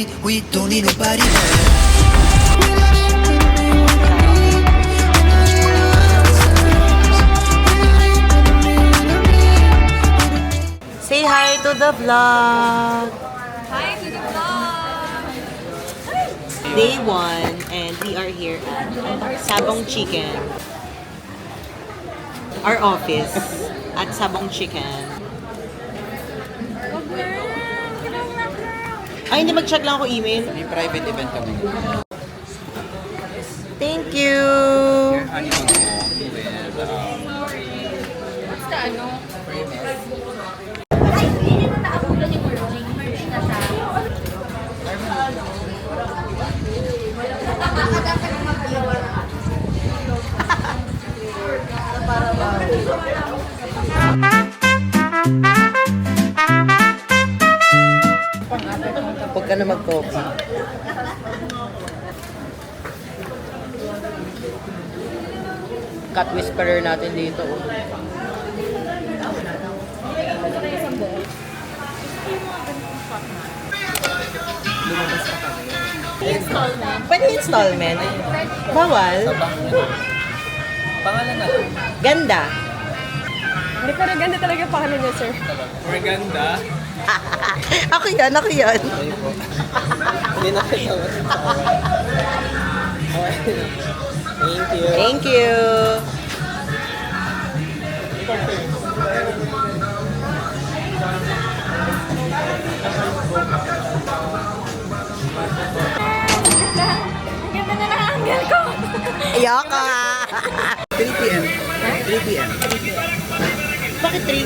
great, we don't need nobody. Say hi to the vlog. Hi to the vlog! Day 1 and we are here at Sabong Chicken. Our office at Sabong Chicken. Ay, hindi mag-check lang ako email. May private event kami. Thank you. Ano yung with What's the ano? Huwag ka na mag-coffee. Cat whisperer natin dito. Installment. Pwede installment. Bawal. Pangalan na lang. Ganda. Hindi, pero ganda talaga yung pangalan niya, sir. Organda. Ako yan, ako yan. Hindi na kita. Thank you. Thank you. Ang ganda na ng angle ko! Ayoko. 3 p.m. 3 p.m. Bakit 3?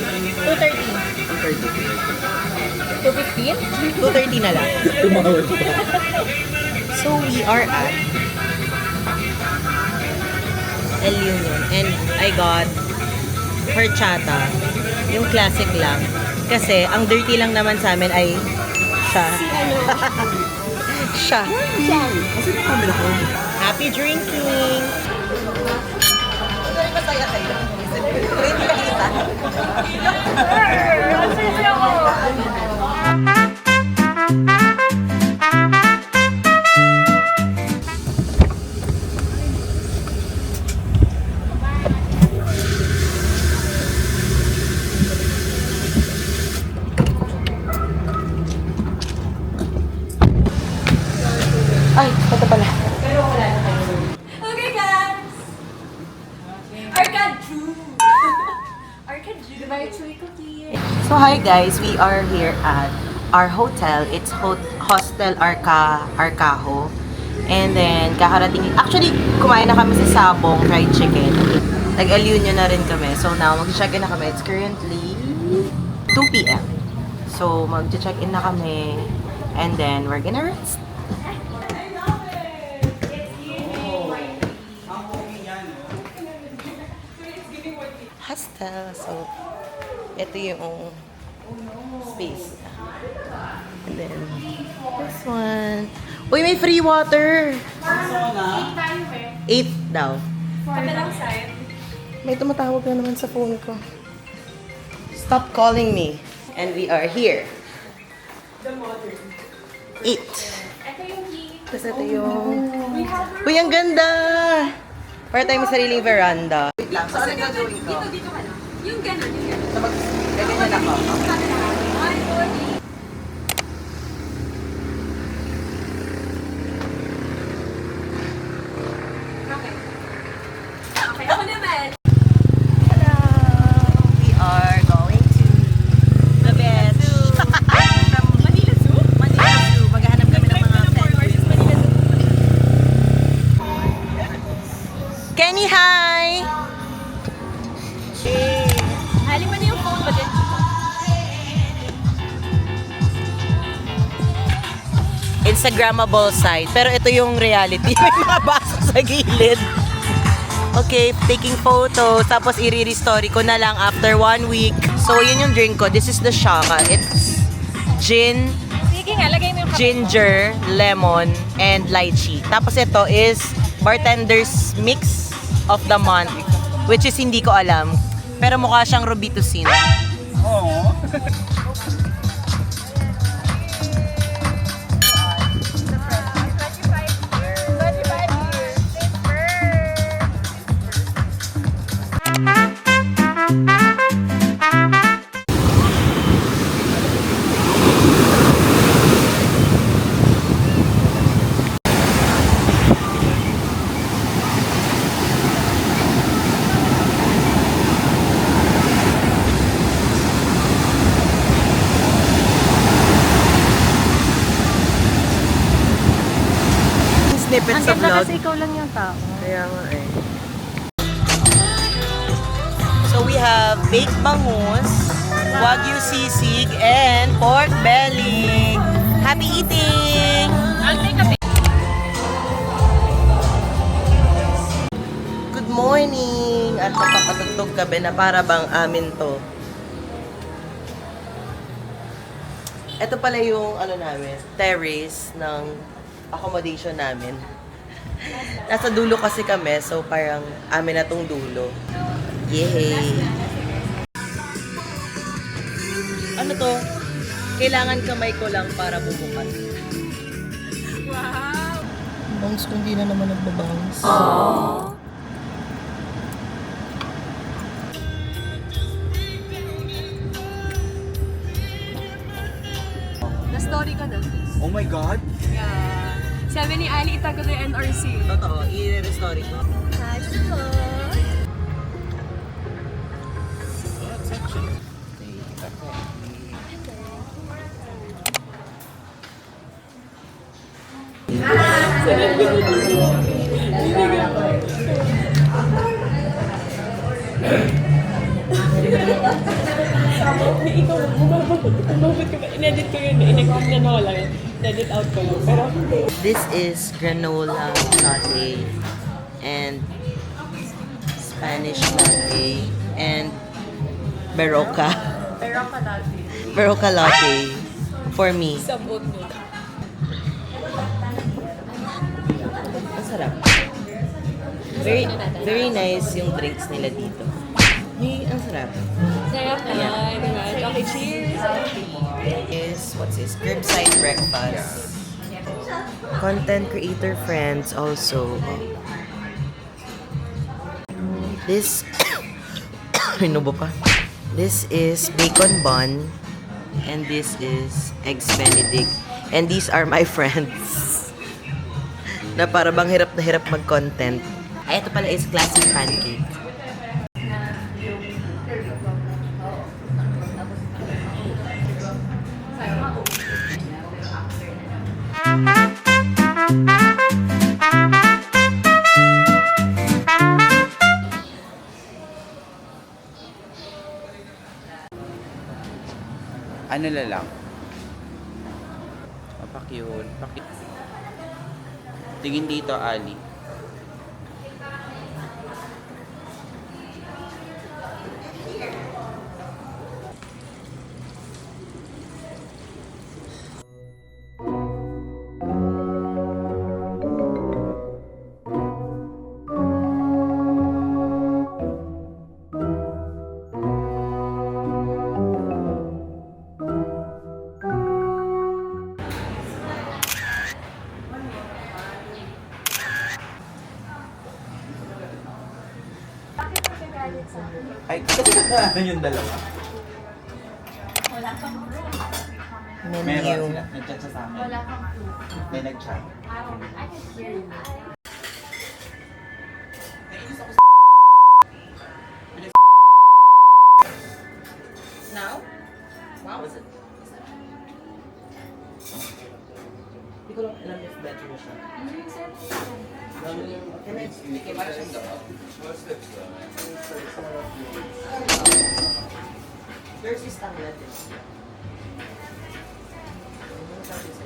215? 2:30 na lang. Tumawag pa. So we are at El Union and I got horchata, yung classic lang. Kasi ang dirty lang naman sa amin ay siya. Siya. Kasi na kami na ko. Happy drinking! Masaya kayo. Ay, ito pala. Okay, guys! Arcadu! Arcadu! My chewy cookie! So hi guys, we are here at our hotel. It's Hostel Arcajo. And then kakarating, actually kumain na kami sa Sabong fried chicken. Nag-El Union na rin kami. So now mag-check in na kami. It's currently 2 p.m. So mag-check in na kami and then we're gonna rest. Hostel. So ito yung space. And then, this one. Uy, may free water! 8 daw. Kabilang side. May tumatawag na naman sa phone ko. Stop calling me. And we are here. 8. Ito yung key. Tapos ito yung... Uy, ang ganda! Para tayo may sariling veranda. Wait lang, saan ang gagawin ko? Dito ka na. Yung gano'n, yung gano'n. Ganyan ako. Okay. Okay, ako naman. Hello! We are going to the beach. Manila Zoo? Manila Zoo. Maghahanap kami ng mga versus Manila Zoo. Kenny, hi! Halin mo na yung phone mo din. Instagrammable site. Pero ito yung reality. May mga baso sa gilid. Okay, taking photos. Tapos i-re-story ko na lang after 1 week. So, yun yung drink ko. This is the Shaka. It's gin, Sige nga, lagay mo yung ginger, lemon, and lychee. Tapos ito is bartender's mix of the month, which is hindi ko alam. Pero mukha siyang Robitussin. Oo. malupit Ang sa ganda vlog. kasi ikaw lang yung tao. Kaya nga eh. So we have baked bangus, wagyu sisig, and pork belly. Happy eating! I'll take a Good morning! At napapatugtog gabi na para bang amin to. Ito pala yung ano namin, terrace ng accommodation namin. Nasa dulo kasi kami, so parang amin na tong dulo. Yay! Ano to? Kailangan kamay ko lang para bumukas. Wow! Bangs kung di na naman nagbabangs. Na-story ko na. Oh my God! Yeah. Sabi ni Ali, itago na yung NRC. Totoo, i-restory ko. Ikaw, bumabot ko ba? In-edit ko yun. In-edit na wala yun. In-edit out ko lang. Pero, This is granola latte and Spanish latte and Berocca. pero ka dati. Berocca latte for me. Sabot mo. Ang sarap. Very nice yung drinks nila dito. Hey, ang sarap. Sarap na. Yeah. Diba? Okay, cheers. What's this? Curbside breakfast. Content creator friends also. This ano ba pa? This is bacon bun and this is eggs benedict. And these are my friends. Na para bang hirap na hirap mag-content. Ay, ito pala is classic pancake. Ano na lang? Papakyun. Tingin dito, Ali. Ay, kasi nagkaanan yung dalawa. Meron Menu. sila. Nag-chat siya sa amin. May nag-chat. Now? Wow, is it? Hindi ko lang alam if better na siya. Can I speak? Para siyang gawa. Yours is tablet.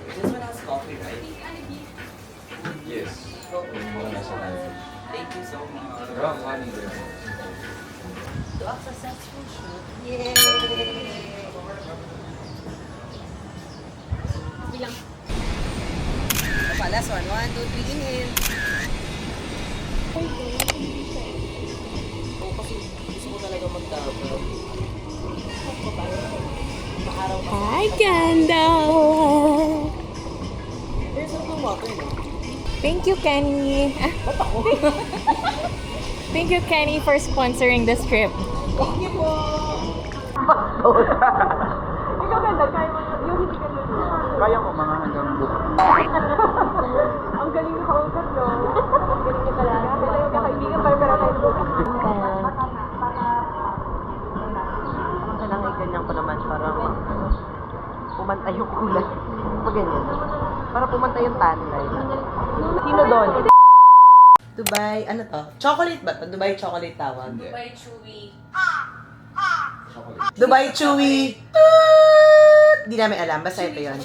This one has coffee, right? Yes. Mga nasa natin. Thank you so much. Wrong money there. To a successful shoot. Yay! Bilang. Opa, last one. 1, 2, 3, inhale. Oo, kasi gusto ko talaga magtapos. Maaraw kasi. Hi, Ganda! There's no water, no? Thank you, Kenny. Thank you, Kenny, for sponsoring this trip. Thank you po! Ikaw ganda, kaya mo yung hindi ka nun. Kaya ko mga hanggang book. Ang galing na kaugat, no? Ang galing niya talaga. Ito yung kakaibigan para kayo book. Kailangan ganyan ko naman para pumantay yung kulay. Pag ganyan. Para pumantay yung tan line. Sino doon? Dubai, ano to? Chocolate ba? Dubai chocolate tawag. Dubai Chewy. Chocolate. Dubai Chewy. Toot! Di namin alam, basta ito yun.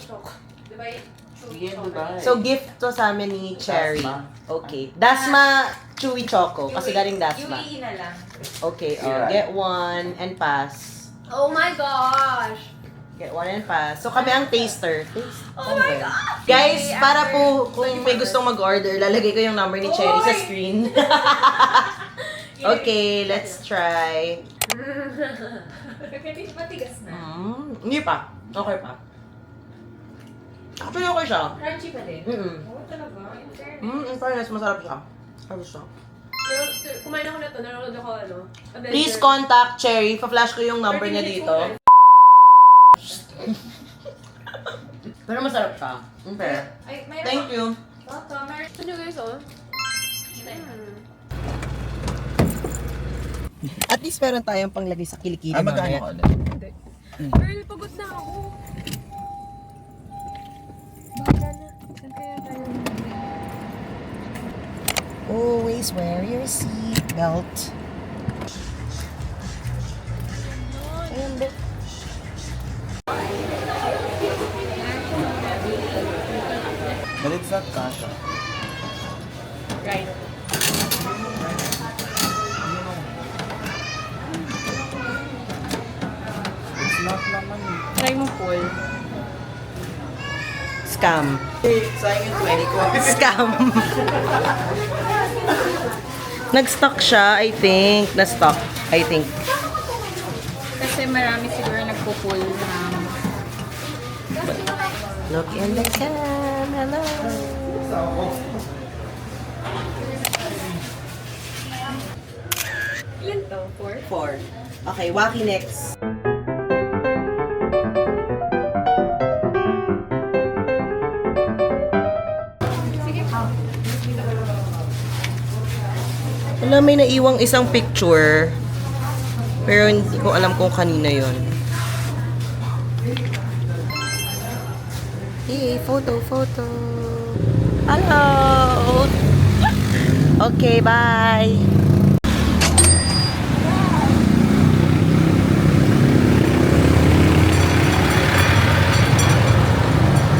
Dubai Sige, Chewy. Dubai. So, gift to sa amin ni Cherry. Dasma. Okay. Dasma Chewy Choco. Kasi galing Dasma. UAE na lang. Okay, Yeah. get one and pass. Oh my gosh! Get one and pass. So, kami ang taster. Oh my gosh! Guys, para po kung may gustong mag-order, lalagay ko yung number ni Cherry sa screen. Okay, let's try. Matigas na. Hindi pa. Okay pa. Actually, okay siya. Crunchy pa din. Oh, talaga? In fairness. In fairness, masarap siya. Sarap siya. Pero kumain ako na to, nanonood ako Avenger. Please contact Cherry. Pa-flash ko yung number 30 niya minutes dito. muna. Pero masarap siya. Okay. Ay, mayroon Thank you. Welcome. Ito nyo guys, oh. At least meron tayong panglagay sa kilikili. Magkano ka ulit? Girl, pagod na ako. Baga na. Saan kaya tayo? Always wear your seat belt. Ayan, be. But it's not kasha. Right. It's not naman. Try mo, Paul. Scam. Sayang yung 20 ko. Scam. Nag-stock siya, I think. Na-stock, I think. Kasi marami siguro nagpo-pull ng... Look in the cam. Hello. Ilan to? 4? 4. Okay, Waki next. Sige pa. Wala, may naiwang isang picture. Pero hindi ko alam kung kanina yon. Hey, photo. Hello! Okay, bye!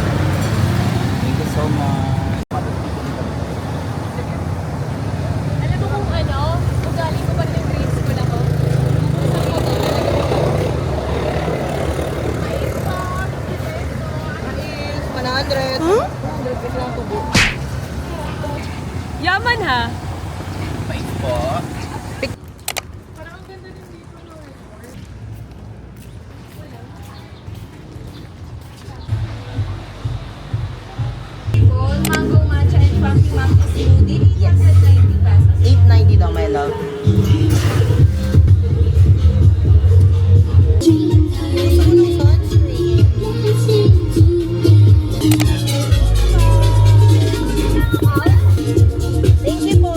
Thank you so much. Alam mo kung ano? Ugali ko pa rin yung grade school ako. Isang photo talaga. Is 100. Hmm? Yaman ha? Thanks po. Parang ang ganda din dito. No? Mango matcha and funky mango smoothie. Yes. 190 pesos. 890 daw, my love. Gusto ko ng sunscreen. Thank you po.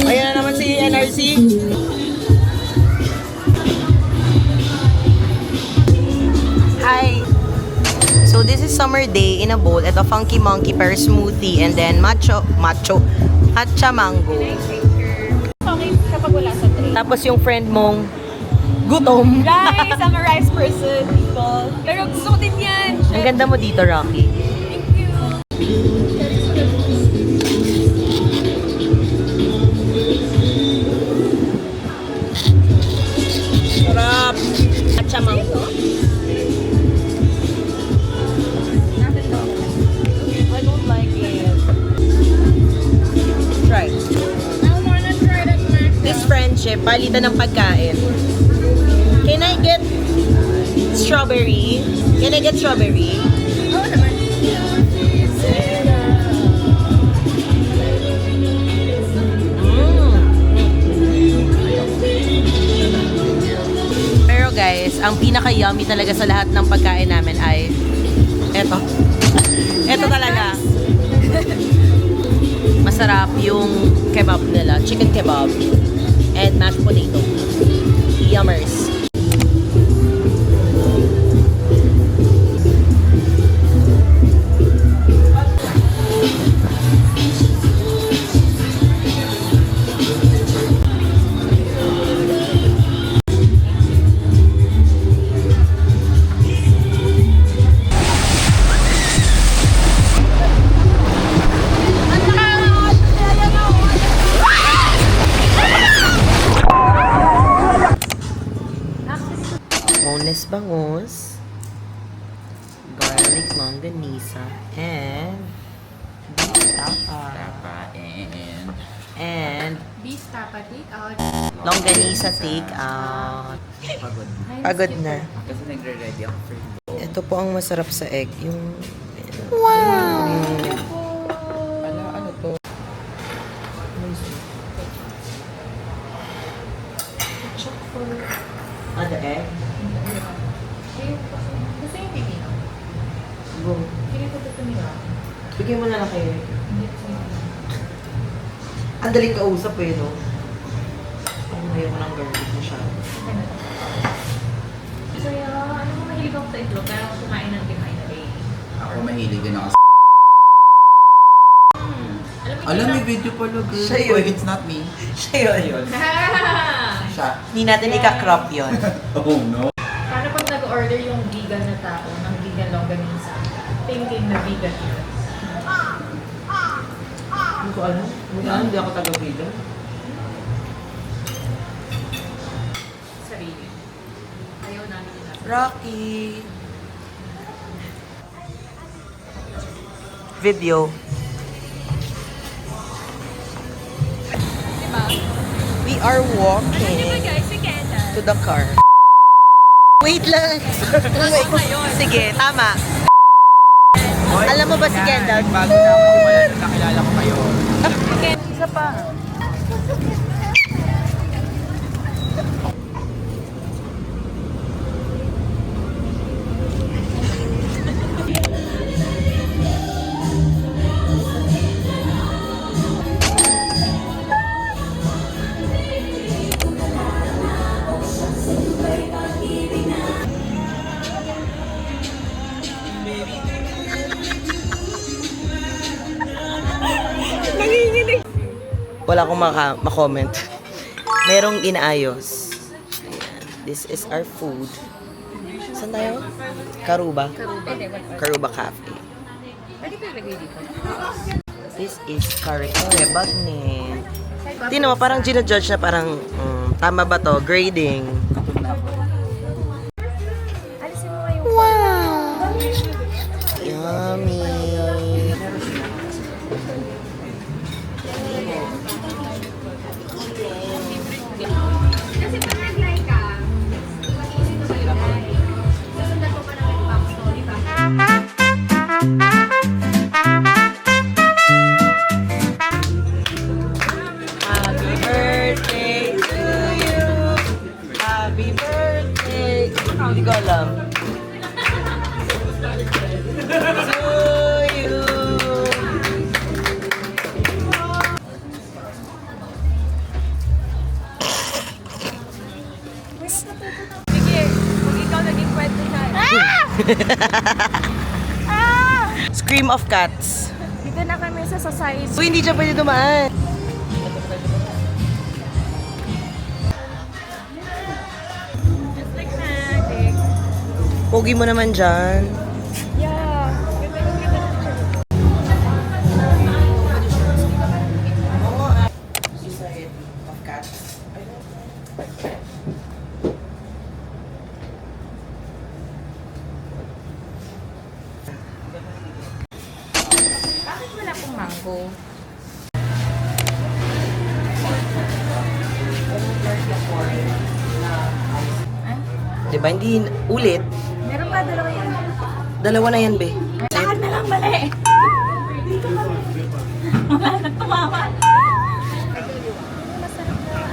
Ayan na naman si NRC. Hi! So this is summer day in a bowl. Ito funky monkey pear smoothie and then matcha mango. Okay kapag wala sa tray. Tapos yung friend mong gutom. Guys, I'm a rice person, people. Pero gusto ko din yan. Ang ganda mo dito, Rocky. Thank you. Sarap! Matcha mango. I don't like it. Try. I wanna try that matcha. This friendship, palitan ng pagkain. Can I get strawberry? Can I get strawberry? Oo naman. Pero guys, ang pinaka-yummy talaga sa lahat ng pagkain namin ay eto. Eto talaga. chicken kebab, and mashed potato. Yummers. Boneless bangus, garlic longanisa, and beef tapa. And Beef tapa take out. longanisa take out. Pagod na. Kasi nagre-ready ako for you. Ito po ang masarap sa egg. Yung... Ano to? The egg? Gusto yung pipino? Go. Sige ko ito nila. Bigyan mo na lang kayo. Ang daling kausap eh, no? Ang ayaw ko ng garlic masyado. So, ano mo mahilig ako sa itlog? Pero kumain ng kumain na rin. Ako mahilig din ako Alam Alam, may video pala, girl. Siya yun. Oh, it's not me. Siya yun. Siya. Hindi natin ika-crop yun. Oh, no. Paano pag nag-order yung vegan na tao ng vegan longganisa? Thinking na vegan yun. Hindi ko alam. Hindi ako taga-vegan. Sarili. Ayaw namin nila. Rocky! Video. We are walking to the car. Wait lang. Sige, tama. Alam mo ba si Kendall? Bago na ako, wala na nakilala ko kayo. Isa pa. Wala akong ma-comment. Merong inaayos. Ayan. This is our food. Saan tayo? Karuba. Karuba Cafe. Pwede ko ilagay dito. This is kare-kare bagnet. Tingnan mo, parang ginajudge na parang tama ba to? Grading. Alisin mo nga yung... Wow! Yummy! Kasi pag nag-like ka, mag-iisip ko sa'yo ba? Susundan ko pa ng backstory ba? Happy birthday to you! Happy birthday! Hindi ko alam. To you! Sige, kung ikaw naging kwento siya. Scream of cats. Dito na kami sa society. Uy, hindi siya pwede dumaan. Just like magic. Pogi mo naman dyan. Yeah. Ganda ng picture. Society of cats. Bakit wala pong mango? Diba? Hindi ulit. Meron ka dalawa yan. Dalawa na yan, be. Lakad na lang mali. Dito kami. Wala na tumama. Masarap na.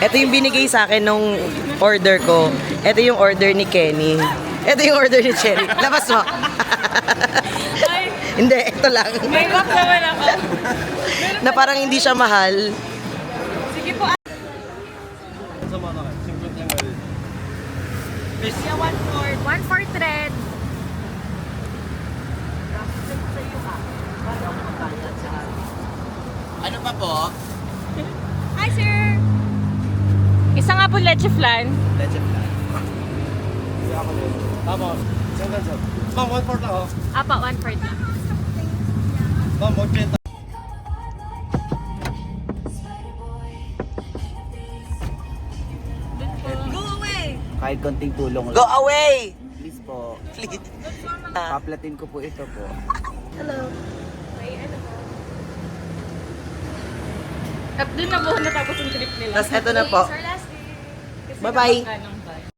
Ito yung binigay sa akin nung order ko. Ito yung order ni Kenny. Ito yung order ni Cherry. Labas mo. Hindi, ito lang. May box naman ako. Na parang hindi siya mahal. Sige po. One fourth red. Ano pa po? Hi, sir. Isa nga po leche flan. Leche flan. Tama. Ma'am, 1/4 lang oh. Apa, one fourth. Ma'am, 80. Go away. Kahit konting tulong Go away! Please po. Please. Paplatin ko po ito po. At doon na po natapos yung trip nila. Tapos ito na po. Sir, last day. Kasi Bye-bye. kapag ka ng